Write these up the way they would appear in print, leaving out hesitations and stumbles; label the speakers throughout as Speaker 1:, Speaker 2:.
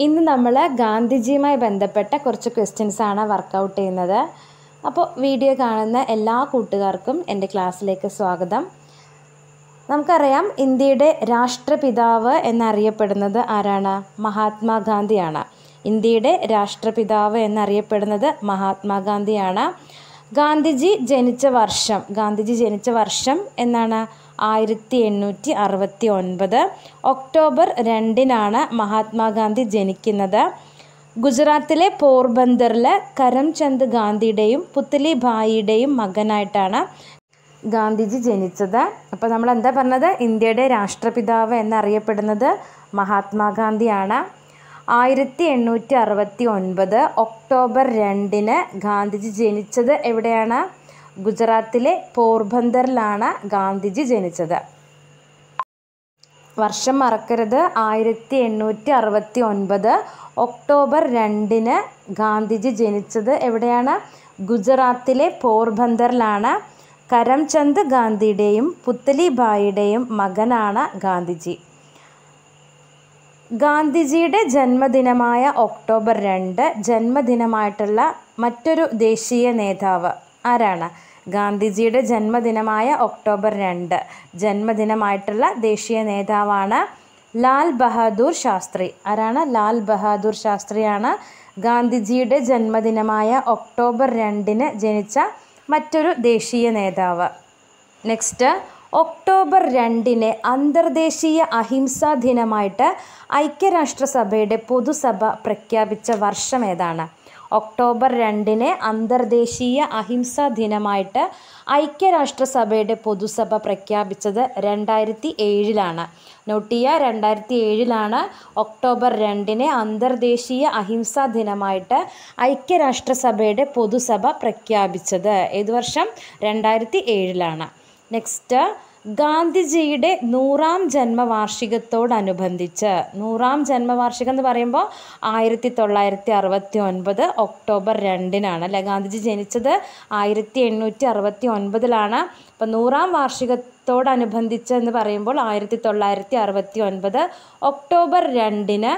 Speaker 1: ഇന്ന് നമ്മൾ ഗാന്ധിജിയുമായി ബന്ധപ്പെട്ട കുറച്ച് ക്വസ്റ്റ്യൻസാണ് വർക്കൗട്ട് ചെയ്യുന്നത്. അപ്പോൾ വീഡിയോ കാണുന്ന എല്ലാ കൂട്ടുകാർക്കും എൻ്റെ ക്ലാസ്സിലേക്ക് സ്വാഗതം. നമുക്കറിയാം, ഇന്ത്യയുടെ രാഷ്ട്രപിതാവ് എന്നറിയപ്പെടുന്നത് ആരാണ്? മഹാത്മാഗാന്ധിയാണ്. ഇന്ത്യയുടെ രാഷ്ട്രപിതാവ് എന്നറിയപ്പെടുന്നത് മഹാത്മാഗാന്ധിയാണ്. ഗാന്ധിജി ജനിച്ച വർഷം എന്നാണ്? 1869 ഒക്ടോബർ 2 മഹാത്മാഗാന്ധി ജനിക്കുന്നത്. ഗുജറാത്തിലെ പോർബന്ദറിൽ കരംചന്ദ് ഗാന്ധിയുടെയും പുത്ലിഭായിയുടെയും മകനായിട്ടാണ് ഗാന്ധിജി ജനിച്ചത്. അപ്പോൾ നമ്മൾ എന്താ പറഞ്ഞത്? ഇന്ത്യയുടെ രാഷ്ട്രപിതാവ് എന്നറിയപ്പെടുന്നത് മഹാത്മാഗാന്ധിയാണ്. 1869 ഒക്ടോബർ 2 ഗാന്ധിജി ജനിച്ചത് എവിടെയാണ്? ഗുജറാത്തിലെ പോർബന്ദറിലാണ് ഗാന്ധിജി ജനിച്ചത്. വർഷം മറക്കരുത്. 1869 ഒക്ടോബർ 2 ഗാന്ധിജി ജനിച്ചത് എവിടെയാണ്? ഗുജറാത്തിലെ പോർബന്ദറിലാണ്. കരംചന്ദ് ഗാന്ധിയുടെയും പുത്ലിഭായിയുടെയും മകനാണ് ഗാന്ധിജി. ഗാന്ധിജിയുടെ ജന്മദിനമായ ഒക്ടോബർ 2 ജന്മദിനമായിട്ടുള്ള മറ്റൊരു ദേശീയ നേതാവ് ആരാണ്? ഗാന്ധിജിയുടെ ജന്മദിനമായ ഒക്ടോബർ 2 ജന്മദിനമായിട്ടുള്ള ദേശീയ നേതാവാണ് ലാൽ ബഹാദൂർ ശാസ്ത്രി. ആരാണ്? ലാൽ ബഹാദൂർ ശാസ്ത്രിയാണ് ഗാന്ധിജിയുടെ ജന്മദിനമായ ഒക്ടോബർ 2 ജനിച്ച മറ്റൊരു ദേശീയ നേതാവ്. നെക്സ്റ്റ്, ഒക്ടോബർ 2 അന്തർദേശീയ അഹിംസാ ദിനമായിട്ട് ഐക്യരാഷ്ട്രസഭയുടെ പൊതുസഭ പ്രഖ്യാപിച്ച വർഷം ഏതാണ്? ഒക്ടോബർ 2 അന്തർദേശീയ അഹിംസാ ദിനമായിട്ട് ഐക്യരാഷ്ട്രസഭയുടെ പൊതുസഭ പ്രഖ്യാപിച്ചത് 2007. നോട്ട് ചെയ്യുക, 2007 ഒക്ടോബർ 2 അന്തർദേശീയ അഹിംസാ ദിനമായിട്ട് ഐക്യരാഷ്ട്രസഭയുടെ പൊതുസഭ പ്രഖ്യാപിച്ചത്. ഏത് വർഷം? 2007. നെക്സ്റ്റ്, ഗാന്ധിജിയുടെ 100ാം ജന്മവാർഷികത്തോടനുബന്ധിച്ച്, 100ാം ജന്മവാർഷികം എന്ന് പറയുമ്പോൾ 1969 ഒക്ടോബർ 2 അല്ലേ? ഗാന്ധിജി ജനിച്ചത് 1869. അപ്പോൾ 100ാം വാർഷികത്തോടനുബന്ധിച്ച് എന്ന് പറയുമ്പോൾ 1969 ഒക്ടോബർ 2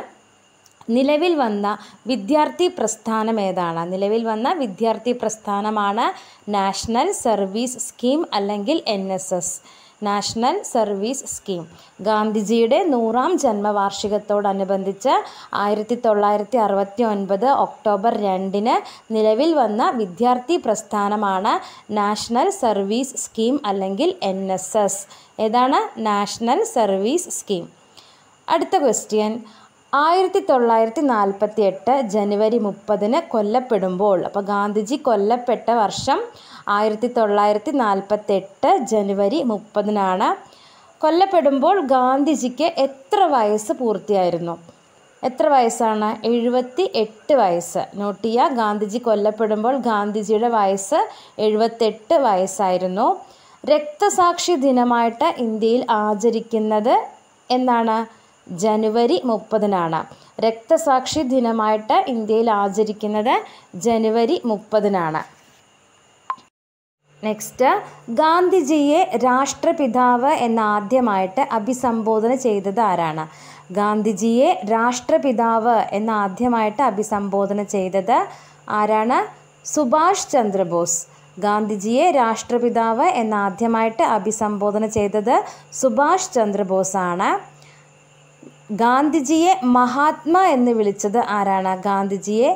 Speaker 1: നിലവിൽ വന്ന വിദ്യാർത്ഥി പ്രസ്ഥാനം ഏതാണ്? നിലവിൽ വന്ന വിദ്യാർത്ഥി പ്രസ്ഥാനമാണ് നാഷണൽ സർവീസ് സ്കീം അല്ലെങ്കിൽ NSS. National service scheme. ഗാന്ധിജിയുടെ 100ാം ജന്മവാർഷികത്തോടനുബന്ധിച്ച് 1969 ഒക്ടോബർ 2 നിലവിൽ വന്ന വിദ്യാർത്ഥി പ്രസ്ഥാനമാണ് നാഷണൽ സർവീസ് സ്കീം അല്ലെങ്കിൽ NSS. ഏതാണ്? National service scheme. അടുത്ത ക്വസ്റ്റ്യൻ, 1948 ജനുവരി 30 കൊല്ലപ്പെടുമ്പോൾ, അപ്പോൾ ഗാന്ധിജി കൊല്ലപ്പെട്ട വർഷം 1948 ജനുവരി 30 കൊല്ലപ്പെടുമ്പോൾ ഗാന്ധിജിക്ക് എത്ര വയസ്സ് പൂർത്തിയായിരുന്നു? എത്ര വയസ്സാണ്? 78 വയസ്സ്. നോട്ട് ചെയ്യുക, ഗാന്ധിജി കൊല്ലപ്പെടുമ്പോൾ ഗാന്ധിജിയുടെ വയസ്സ് 78 വയസ്സായിരുന്നു. രക്തസാക്ഷി ദിനമായിട്ട് ഇന്ത്യയിൽ ആചരിക്കുന്നത് എന്നാണ്? ജനുവരി 30. രക്തസാക്ഷി ദിനമായിട്ട് ഇന്ത്യയിൽ ആചരിക്കുന്നത് ജനുവരി 30. നെക്സ്റ്റ്, ഗാന്ധിജിയെ രാഷ്ട്രപിതാവ് എന്നാദ്യമായിട്ട് അഭിസംബോധന ചെയ്തത് ആരാണ്? ഗാന്ധിജിയെ രാഷ്ട്രപിതാവ് എന്നാദ്യമായിട്ട് അഭിസംബോധന ചെയ്തത് ആരാണ്? സുഭാഷ് ചന്ദ്രബോസ്. ഗാന്ധിജിയെ രാഷ്ട്രപിതാവ് എന്നാദ്യമായിട്ട് അഭിസംബോധന ചെയ്തത് സുഭാഷ് ചന്ദ്രബോസ് ആണ്. ഗാന്ധിജിയെ മഹാത്മാ എന്ന് വിളിച്ചത് ആരാണ്? ഗാന്ധിജിയെ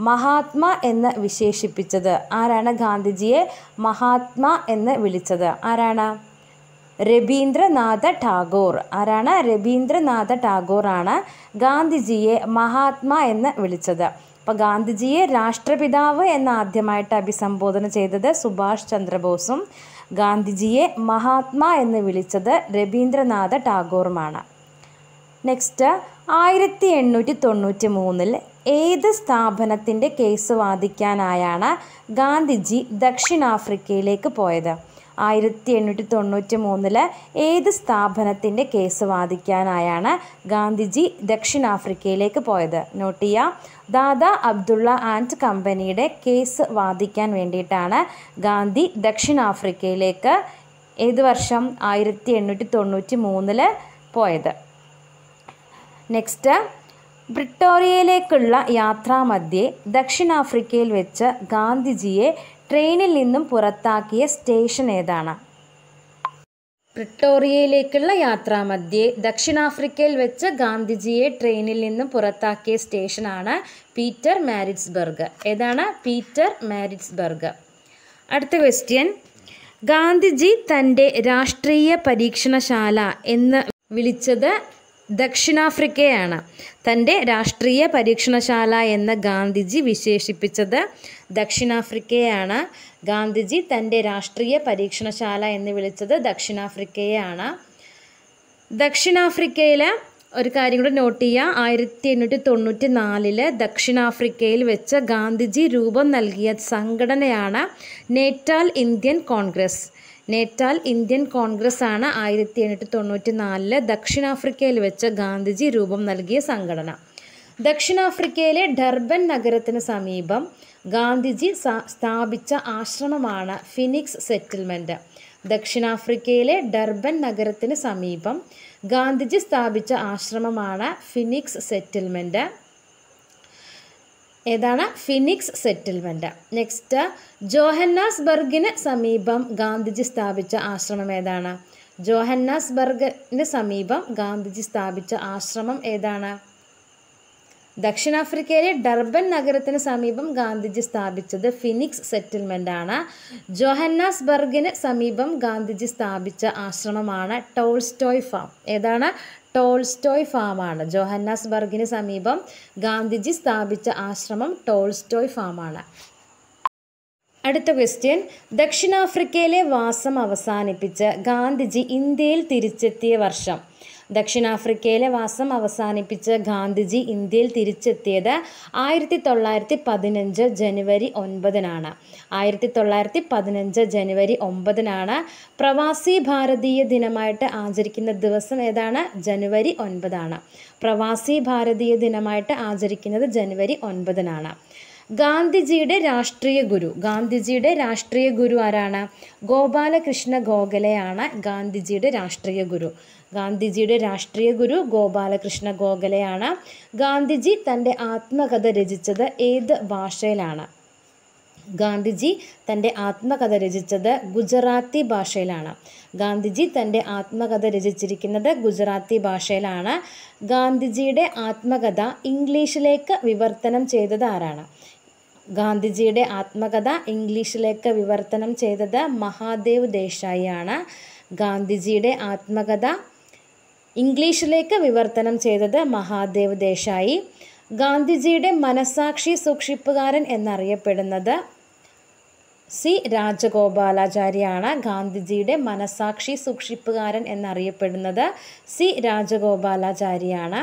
Speaker 1: മഹാത്മാ എന്ന് വിശേഷിപ്പിച്ചത് ആരാണ്? ഗാന്ധിജിയെ മഹാത്മാ എന്ന് വിളിച്ചത് ആരാണ്? രബീന്ദ്രനാഥ ടാഗോർ. ആരാണ്? രബീന്ദ്രനാഥ ടാഗോർ ആണ് ഗാന്ധിജിയെ മഹാത്മാ എന്ന് വിളിച്ചത്. അപ്പോൾ ഗാന്ധിജിയെ രാഷ്ട്രപിതാവ് എന്ന് ആദ്യമായിട്ട് അഭിസംബോധന ചെയ്തത് സുഭാഷ് ചന്ദ്രബോസും ഗാന്ധിജിയെ മഹാത്മാ എന്ന് വിളിച്ചത് രബീന്ദ്രനാഥ ടാഗോറുമാണ്. നെക്സ്റ്റ്, 1893 ഏത് സ്ഥാപനത്തിൻ്റെ കേസ് വാദിക്കാനായാണ് ഗാന്ധിജി ദക്ഷിണാഫ്രിക്കയിലേക്ക് പോയത്? 1893 ഏത് സ്ഥാപനത്തിൻ്റെ കേസ് വാദിക്കാനായാണ് ഗാന്ധിജി ദക്ഷിണാഫ്രിക്കയിലേക്ക് പോയത്? നോട്ട് ചെയ്യുക, ദാദാ അബ്ദുള്ള ആൻഡ് കമ്പനിയുടെ കേസ് വാദിക്കാൻ വേണ്ടിയിട്ടാണ് ഗാന്ധി ദക്ഷിണാഫ്രിക്കയിലേക്ക് ഏത് വർഷം? 1893 പോയത്. നെക്സ്റ്റ്, പ്രിട്ടോറിയയിലേക്കുള്ള യാത്രാമധ്യേ ദക്ഷിണാഫ്രിക്കയിൽ വെച്ച് ഗാന്ധിജിയെ ട്രെയിനിൽ നിന്നും പുറത്താക്കിയ സ്റ്റേഷൻ ഏതാണ്? പ്രിട്ടോറിയയിലേക്കുള്ള യാത്രാമധ്യേ ദക്ഷിണാഫ്രിക്കയിൽ വെച്ച് ഗാന്ധിജിയെ ട്രെയിനിൽ നിന്നും പുറത്താക്കിയ സ്റ്റേഷനാണ് പീറ്റർ മാരിറ്റ്സ്ബർഗ്. ഏതാണ്? Peter Maritzburg. അടുത്ത ക്വസ്റ്റ്യൻ, ഗാന്ധിജി തൻ്റെ രാഷ്ട്രീയ പരീക്ഷണശാല എന്ന് വിളിച്ചത് ദക്ഷിണാഫ്രിക്കയാണ്. തൻ്റെ രാഷ്ട്രീയ പരീക്ഷണശാല എന്ന് ഗാന്ധിജി വിശേഷിപ്പിച്ചത് ദക്ഷിണാഫ്രിക്കയാണ്. ഗാന്ധിജി തൻ്റെ രാഷ്ട്രീയ പരീക്ഷണശാല എന്ന് വിളിച്ചത് ദക്ഷിണാഫ്രിക്കയാണ്. ദക്ഷിണാഫ്രിക്കയിൽ ഒരു കാര്യം കൂടി നോട്ട് ചെയ്യുക. 1894 ദക്ഷിണാഫ്രിക്കയിൽ വെച്ച് ഗാന്ധിജി രൂപം നൽകിയ സംഘടനയാണ് നേറ്റാൽ ഇന്ത്യൻ കോൺഗ്രസ്. നേറ്റാൽ ഇന്ത്യൻ കോൺഗ്രസ് ആണ് 1894 ദക്ഷിണാഫ്രിക്കയിൽ വെച്ച് ഗാന്ധിജി രൂപം നൽകിയ സംഘടന. ദക്ഷിണാഫ്രിക്കയിലെ ഡർബൻ നഗരത്തിന് സമീപം ഗാന്ധിജി സ്ഥാപിച്ച ആശ്രമമാണ് ഫിനിക്സ് സെറ്റിൽമെൻറ്റ്. ദക്ഷിണാഫ്രിക്കയിലെ ഡർബൻ നഗരത്തിന് സമീപം ഗാന്ധിജി സ്ഥാപിച്ച ആശ്രമമാണ് ഫിനിക്സ് സെറ്റിൽമെൻറ്റ്. ഏതാണ്? Phoenix settlement. നെക്സ്റ്റ്, ജോഹന്നാസ്ബർഗിന് സമീപം ഗാന്ധിജി സ്ഥാപിച്ച ആശ്രമം ഏതാണ്? ജോഹന്നാസ്ബർഗിന് സമീപം ഗാന്ധിജി സ്ഥാപിച്ച ആശ്രമം ഏതാണ്? ദക്ഷിണാഫ്രിക്കയിലെ ഡർബൻ നഗരത്തിന് സമീപം ഗാന്ധിജി സ്ഥാപിച്ചത് ഫിനിക്സ് സെറ്റിൽമെൻ്റ് ആണ്. ജോഹന്നാസ്ബർഗിന് സമീപം ഗാന്ധിജി സ്ഥാപിച്ച ആശ്രമമാണ് ടോൾസ്റ്റോയ് ഫാം. ഏതാണ്? ടോൾസ്റ്റോയ് ഫാമാണ്. ജോഹന്നാസ്ബർഗിന് സമീപം ഗാന്ധിജി സ്ഥാപിച്ച ആശ്രമം ടോൾസ്റ്റോയ് ഫാമാണ്. അടുത്ത ക്വസ്റ്റ്യൻ, ദക്ഷിണാഫ്രിക്കയിലെ വാസം അവസാനിപ്പിച്ച് ഗാന്ധിജി ഇന്ത്യയിൽ തിരിച്ചെത്തിയ വർഷം. ദക്ഷിണാഫ്രിക്കയിലെ വാസം അവസാനിപ്പിച്ച് ഗാന്ധിജി ഇന്ത്യയിൽ തിരിച്ചെത്തിയത് 1915 ജനുവരി 9-നാണ്. 1915 ജനുവരി 9-നാണ്. പ്രവാസി ഭാരതീയ ദിനമായിട്ട് ആചരിക്കുന്ന ദിവസം ഏതാണ്? ജനുവരി 9-ആണ്. പ്രവാസി ഭാരതീയ ദിനമായിട്ട് ആചരിക്കുന്നത് ജനുവരി 9-നാണ്. ഗാന്ധിജിയുടെ രാഷ്ട്രീയ ഗുരു. ഗാന്ധിജിയുടെ രാഷ്ട്രീയ ഗുരു ആരാണ്? ഗോപാലകൃഷ്ണ ഗോഖലെയാണ് ഗാന്ധിജിയുടെ രാഷ്ട്രീയ ഗുരു. ഗാന്ധിജിയുടെ രാഷ്ട്രീയ ഗുരു ഗോപാലകൃഷ്ണ ഗോഖലെയാണ്. ഗാന്ധിജി തൻ്റെ ആത്മകഥ രചിച്ചത് ഏത് ഭാഷയിലാണ്? ഗാന്ധിജി തൻ്റെ ആത്മകഥ രചിച്ചത് ഗുജറാത്തി ഭാഷയിലാണ്. ഗാന്ധിജി തൻ്റെ ആത്മകഥ രചിച്ചിരിക്കുന്നത് ഗുജറാത്തി ഭാഷയിലാണ്. ഗാന്ധിജിയുടെ ആത്മകഥ ഇംഗ്ലീഷിലേക്ക് വിവർത്തനം ചെയ്തത് ആരാണ്? ഗാന്ധിജിയുടെ ആത്മകഥ ഇംഗ്ലീഷിലേക്ക് വിവർത്തനം ചെയ്തത് മഹാദേവ് ദേശായി ആണ്. ഗാന്ധിജിയുടെ ആത്മകഥ ഇംഗ്ലീഷിലേക്ക് വിവർത്തനം ചെയ്തത് മഹാദേവ് ദേശായി. ഗാന്ധിജിയുടെ മനസാക്ഷി സൂക്ഷിപ്പുകാരൻ എന്നറിയപ്പെടുന്നത് സി രാജഗോപാലാചാരിയാണ്. ഗാന്ധിജിയുടെ മനസാക്ഷി സൂക്ഷിപ്പുകാരൻ എന്നറിയപ്പെടുന്നത് സി രാജഗോപാലാചാരിയാണ്.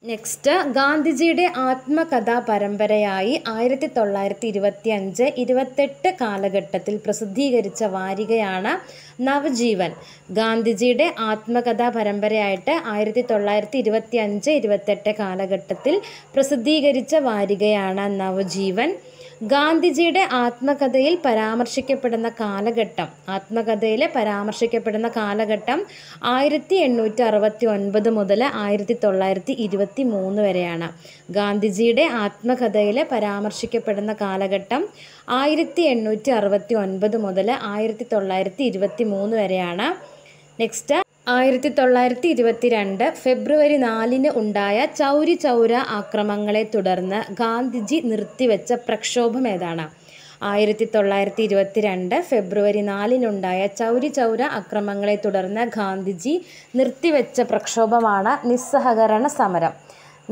Speaker 1: നെക്സ്റ്റ്, ഗാന്ധിജിയുടെ ആത്മകഥാ പരമ്പരയായി 1925-28 കാലഘട്ടത്തിൽ പ്രസിദ്ധീകരിച്ച വാരികയാണ് നവജീവൻ. ഗാന്ധിജിയുടെ ആത്മകഥാ പരമ്പരയായിട്ട് 1925-28 കാലഘട്ടത്തിൽ പ്രസിദ്ധീകരിച്ച വാരികയാണ് നവജീവൻ. ഗാന്ധിജിയുടെ ആത്മകഥയിൽ പരാമർശിക്കപ്പെടുന്ന കാലഘട്ടം 1869 മുതൽ 1923 വരെയാണ്. ഗാന്ധിജിയുടെ ആത്മകഥയിൽ പരാമർശിക്കപ്പെടുന്ന കാലഘട്ടം 1869 മുതൽ 1923 വരെയാണ്. നെക്സ്റ്റ്, 1922 ഫെബ്രുവരി 4 ഉണ്ടായ ചൗരി ചൗര ആക്രമങ്ങളെ തുടർന്ന് ഗാന്ധിജി നിർത്തിവെച്ച പ്രക്ഷോഭം ഏതാണ്? 1922 ഫെബ്രുവരി 4 ഉണ്ടായ ചൗരി ചൗര ആക്രമങ്ങളെ തുടർന്ന് ഗാന്ധിജി നിർത്തിവെച്ച പ്രക്ഷോഭമാണ് നിസ്സഹകരണ സമരം.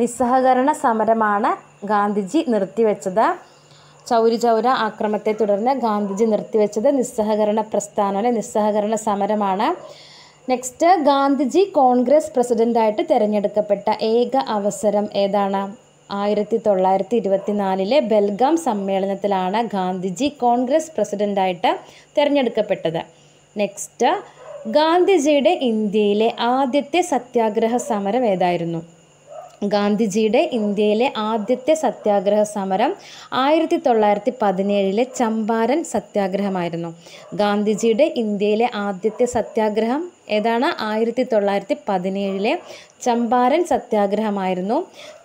Speaker 1: നിസ്സഹകരണ സമരമാണ് ഗാന്ധിജി നിർത്തിവെച്ചത്. ചൗരി ചൗര ആക്രമത്തെ തുടർന്ന് ഗാന്ധിജി നിർത്തിവെച്ചത് നിസ്സഹകരണ പ്രസ്ഥാനം, നിസ്സഹകരണ സമരമാണ്. നെക്സ്റ്റ്, ഗാന്ധിജി കോൺഗ്രസ് പ്രസിഡൻ്റായിട്ട് തിരഞ്ഞെടുക്കപ്പെട്ട ഏക അവസരം ഏതാണ്? 1924 ബെൽഗാം സമ്മേളനത്തിലാണ് ഗാന്ധിജി കോൺഗ്രസ് പ്രസിഡൻ്റായിട്ട് തിരഞ്ഞെടുക്കപ്പെട്ടത്. നെക്സ്റ്റ്, ഗാന്ധിജിയുടെ ഇന്ത്യയിലെ ആദ്യത്തെ സത്യാഗ്രഹ സമരം ഏതായിരുന്നു? ഗാന്ധിജിയുടെ ഇന്ത്യയിലെ ആദ്യത്തെ സത്യാഗ്രഹ സമരം 1917 ചമ്പാരൻ സത്യാഗ്രഹമായിരുന്നു. ഗാന്ധിജിയുടെ ഇന്ത്യയിലെ ആദ്യത്തെ സത്യാഗ്രഹം ഏതാണ്? 1917 ചമ്പാരൻ സത്യാഗ്രഹമായിരുന്നു.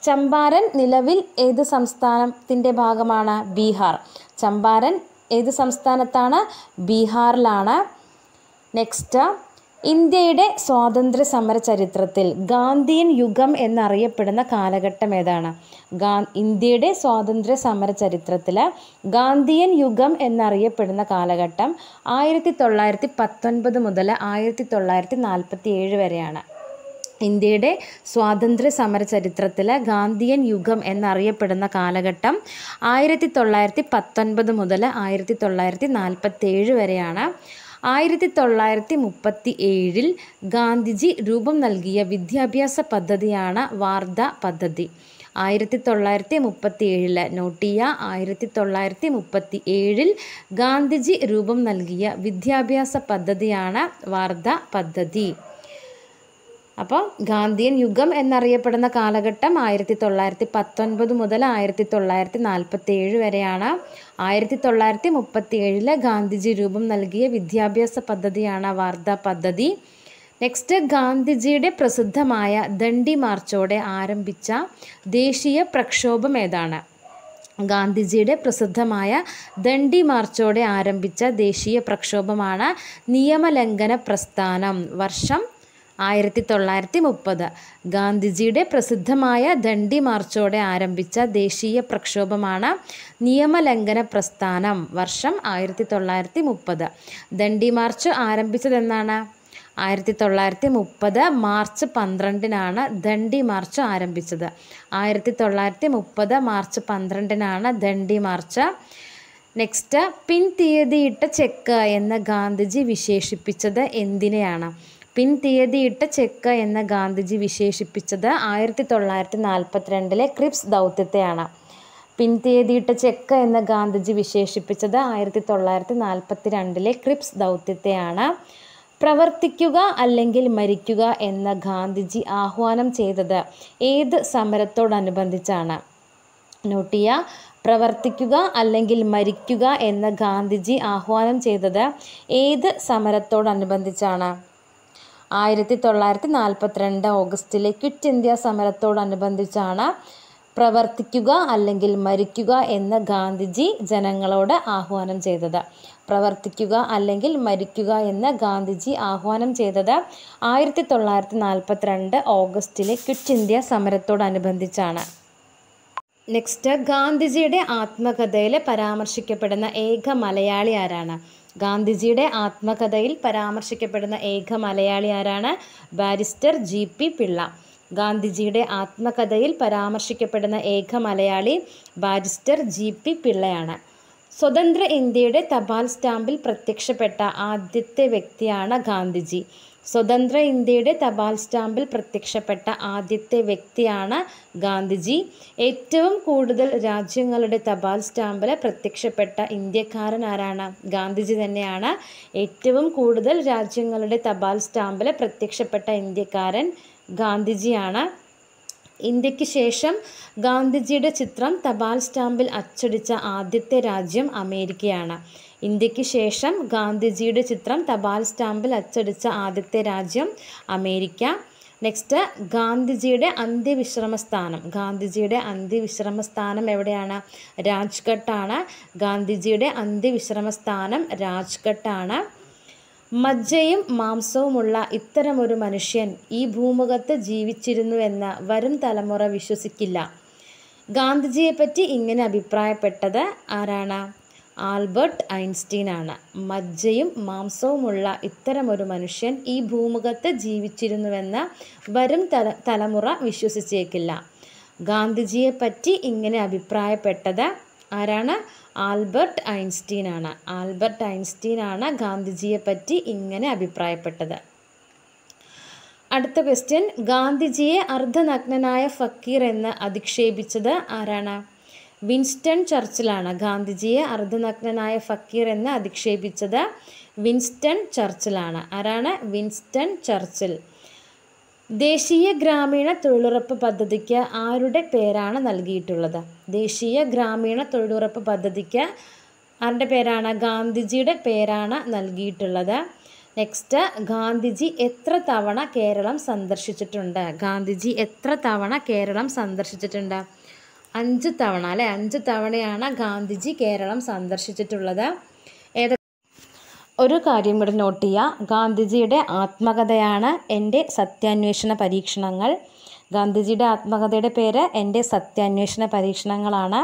Speaker 1: ചമ്പാരൻ നിലവിൽ ഏത് സംസ്ഥാനത്തിൻ്റെ ഭാഗമാണ്? ബീഹാർ. ചമ്പാരൻ ഏത് സംസ്ഥാനത്താണ്? ബീഹാറിലാണ്. നെക്സ്റ്റ്, ഇന്ത്യയുടെ സ്വാതന്ത്ര്യ സമര ചരിത്രത്തിൽ ഗാന്ധിയൻ യുഗം എന്നറിയപ്പെടുന്ന കാലഘട്ടം ഏതാണ്? ഇന്ത്യയുടെ സ്വാതന്ത്ര്യ സമര ചരിത്രത്തിൽ ഗാന്ധിയൻ യുഗം എന്നറിയപ്പെടുന്ന കാലഘട്ടം 1919 മുതൽ 1947 വരെയാണ്. ഇന്ത്യയുടെ സ്വാതന്ത്ര്യ സമര ചരിത്രത്തിൽ ഗാന്ധിയൻ യുഗം എന്നറിയപ്പെടുന്ന കാലഘട്ടം 1919 മുതൽ 1947 വരെയാണ്. 1937 ഗാന്ധിജി രൂപം നൽകിയ വിദ്യാഭ്യാസ പദ്ധതിയാണ് വാർധ പദ്ധതി. 1937 നോട്ട് ചെയ്യുക. 1937 ഗാന്ധിജി രൂപം നൽകിയ വിദ്യാഭ്യാസ പദ്ധതിയാണ് വാർധ പദ്ധതി. അപ്പോൾ ഗാന്ധിയൻ യുഗം എന്നറിയപ്പെടുന്ന കാലഘട്ടം 1919 മുതൽ 1947 വരെയാണ്. 1937 ഗാന്ധിജി രൂപം നൽകിയ വിദ്യാഭ്യാസ പദ്ധതിയാണ് വാർധ പദ്ധതി. നെക്സ്റ്റ്, ഗാന്ധിജിയുടെ പ്രസിദ്ധമായ ദണ്ഡി മാർച്ചോടെ ആരംഭിച്ച ദേശീയ പ്രക്ഷോഭം ഏതാണ്? ഗാന്ധിജിയുടെ പ്രസിദ്ധമായ ദണ്ഡി മാർച്ചോടെ ആരംഭിച്ച ദേശീയ പ്രക്ഷോഭമാണ് നിയമലംഘന പ്രസ്ഥാനം. വർഷം 1930. ഗാന്ധിജിയുടെ പ്രസിദ്ധമായ ദണ്ഡി മാർച്ചോടെ ആരംഭിച്ച ദേശീയ പ്രക്ഷോഭമാണ് നിയമലംഘന പ്രസ്ഥാനം. വർഷം 1930. ദണ്ഡി മാർച്ച് ആരംഭിച്ചതെന്നാണ്? 1930 മാർച്ച് 12-നാണ് ദണ്ഡി മാർച്ച് ആരംഭിച്ചത്. 1930 മാർച്ച് 12-നാണ് ദണ്ഡി മാർച്ച്. നെക്സ്റ്റ്, പിൻതീയതിയിട്ട ചെക്ക് എന്ന് ഗാന്ധിജി വിശേഷിപ്പിച്ചത് എന്തിനെയാണ്? പിൻതീയതിയിട്ട ചെക്ക് എന്ന് ഗാന്ധിജി വിശേഷിപ്പിച്ചത് 1942 ക്രിപ്സ് ദൗത്യത്തെയാണ്. പിൻതീയതിയിട്ട ചെക്ക് എന്ന് ഗാന്ധിജി വിശേഷിപ്പിച്ചത് 1942 ക്രിപ്സ് ദൗത്യത്തെയാണ്. പ്രവർത്തിക്കുക അല്ലെങ്കിൽ മരിക്കുക എന്ന് ഗാന്ധിജി ആഹ്വാനം ചെയ്തത് ഏത് സമരത്തോടനുബന്ധിച്ചാണ്? നോട്ട് ചെയ്യുക. പ്രവർത്തിക്കുക അല്ലെങ്കിൽ മരിക്കുക എന്ന് ഗാന്ധിജി ആഹ്വാനം ചെയ്തത് ഏത് സമരത്തോടനുബന്ധിച്ചാണ്? 1942 ഓഗസ്റ്റിലെ ക്വിറ്റ് ഇന്ത്യ സമരത്തോടനുബന്ധിച്ചാണ് പ്രവർത്തിക്കുക അല്ലെങ്കിൽ മരിക്കുക എന്ന് ഗാന്ധിജി ജനങ്ങളോട് ആഹ്വാനം ചെയ്തത്. പ്രവർത്തിക്കുക അല്ലെങ്കിൽ മരിക്കുക എന്ന് ഗാന്ധിജി ആഹ്വാനം ചെയ്തത് 1942 ഓഗസ്റ്റിലെ ക്വിറ്റ് ഇന്ത്യ സമരത്തോടനുബന്ധിച്ചാണ്. നെക്സ്റ്റ്, ഗാന്ധിജിയുടെ ആത്മകഥയിൽ പരാമർശിക്കപ്പെടുന്ന ഏക മലയാളി ആരാണ്? ഗാന്ധിജിയുടെ ആത്മകഥയിൽ പരാമർശിക്കപ്പെടുന്ന ഏക മലയാളി ആരാണ്? Barrister GP Pillai. ഗാന്ധിജിയുടെ ആത്മകഥയിൽ പരാമർശിക്കപ്പെടുന്ന ഏക മലയാളി ബാരിസ്റ്റർ GP പിള്ളയാണ്. സ്വതന്ത്ര ഇന്ത്യയുടെ തപാൽ സ്റ്റാമ്പിൽ പ്രത്യക്ഷപ്പെട്ട ആദ്യത്തെ വ്യക്തിയാണ് ഗാന്ധിജി. സ്വതന്ത്ര ഇന്ത്യയുടെ തപാൽ സ്റ്റാമ്പിൽ പ്രത്യക്ഷപ്പെട്ട ആദ്യത്തെ വ്യക്തിയാണ് ഗാന്ധിജി. ഏറ്റവും കൂടുതൽ രാജ്യങ്ങളുടെ തപാൽ സ്റ്റാമ്പിൽ പ്രത്യക്ഷപ്പെട്ട ഇന്ത്യക്കാരൻ ആരാണ്? ഗാന്ധിജി തന്നെയാണ്. ഏറ്റവും കൂടുതൽ രാജ്യങ്ങളുടെ തപാൽ സ്റ്റാമ്പിൽ പ്രത്യക്ഷപ്പെട്ട ഇന്ത്യക്കാരൻ ഗാന്ധിജിയാണ്. ഇന്ത്യക്ക് ശേഷം ഗാന്ധിജിയുടെ ചിത്രം തപാൽ സ്റ്റാമ്പിൽ അച്ചടിച്ച ആദ്യത്തെ രാജ്യം അമേരിക്കയാണ്. ഇന്ത്യക്ക് ശേഷം ഗാന്ധിജിയുടെ ചിത്രം തപാൽ സ്റ്റാമ്പിൽ അച്ചടിച്ച ആദ്യത്തെ രാജ്യം അമേരിക്ക. നെക്സ്റ്റ്, ഗാന്ധിജിയുടെ അന്ത്യവിശ്രമ സ്ഥാനം. ഗാന്ധിജിയുടെ അന്ത്യവിശ്രമ സ്ഥാനം എവിടെയാണ്? രാജ്ഘട്ടാണ്. ഗാന്ധിജിയുടെ അന്ത്യവിശ്രമ സ്ഥാനം രാജ്ഘട്ടാണ്. മജ്ജയും മാംസവുമുള്ള ഇത്തരമൊരു മനുഷ്യൻ ഈ ഭൂമുഖത്ത് ജീവിച്ചിരുന്നുവെന്ന് വരും തലമുറ വിശ്വസിക്കില്ല. ഗാന്ധിജിയെപ്പറ്റി ഇങ്ങനെ അഭിപ്രായപ്പെട്ടത് ആരാണ്? ആൽബർട്ട് ഐൻസ്റ്റീൻ ആണ്. മജ്ജയും മാംസവുമുള്ള ഇത്തരമൊരു മനുഷ്യൻ ഈ ഭൂമുഖത്ത് ജീവിച്ചിരുന്നുവെന്ന് വരും തലമുറ വിശ്വസിച്ചേക്കില്ല. ഗാന്ധിജിയെപ്പറ്റി ഇങ്ങനെ അഭിപ്രായപ്പെട്ടത് ആരാണ്? ആൽബർട്ട് ഐൻസ്റ്റീൻ ആണ്. ആൽബർട്ട് ഐൻസ്റ്റീൻ ആണ് ഗാന്ധിജിയെപ്പറ്റി ഇങ്ങനെ അഭിപ്രായപ്പെട്ടത്. അടുത്ത ക്വസ്റ്റ്യൻ, ഗാന്ധിജിയെ അർദ്ധനഗ്നനായ ഫക്കീർ എന്ന് അധിക്ഷേപിച്ചത് ആരാണ്? വിൻസ്റ്റൺ ചർച്ചിലാണ്. ഗാന്ധിജിയെ അർദ്ധനഗ്നനായ ഫക്കീർ എന്ന് അധിക്ഷേപിച്ചത് വിൻസ്റ്റൺ ചർച്ചിലാണ്. ആരാണ്? Winston Churchill. ദേശീയ ഗ്രാമീണ തൊഴിലുറപ്പ് പദ്ധതിക്ക് ആരുടെ പേരാണ് നൽകിയിട്ടുള്ളത്? ദേശീയ ഗ്രാമീണ തൊഴിലുറപ്പ് പദ്ധതിക്ക് ആരുടെ പേരാണ്? ഗാന്ധിജിയുടെ പേരാണ് നൽകിയിട്ടുള്ളത്. നെക്സ്റ്റ്, ഗാന്ധിജി എത്ര തവണ കേരളം സന്ദർശിച്ചിട്ടുണ്ട്? ഗാന്ധിജി എത്ര തവണ കേരളം സന്ദർശിച്ചിട്ടുണ്ട്? 5 തവണ അല്ലേ? 5 തവണയാണ് ഗാന്ധിജി കേരളം സന്ദർശിച്ചിട്ടുള്ളത്. ഒരു കാര്യം കൂടി നോട്ട് ചെയ്യുക. ഗാന്ധിജിയുടെ ആത്മകഥയാണ് എൻ്റെ സത്യാന്വേഷണ പരീക്ഷണങ്ങൾ. ഗാന്ധിജിയുടെ ആത്മകഥയുടെ പേര് എൻ്റെ സത്യാന്വേഷണ പരീക്ഷണങ്ങളാണ്.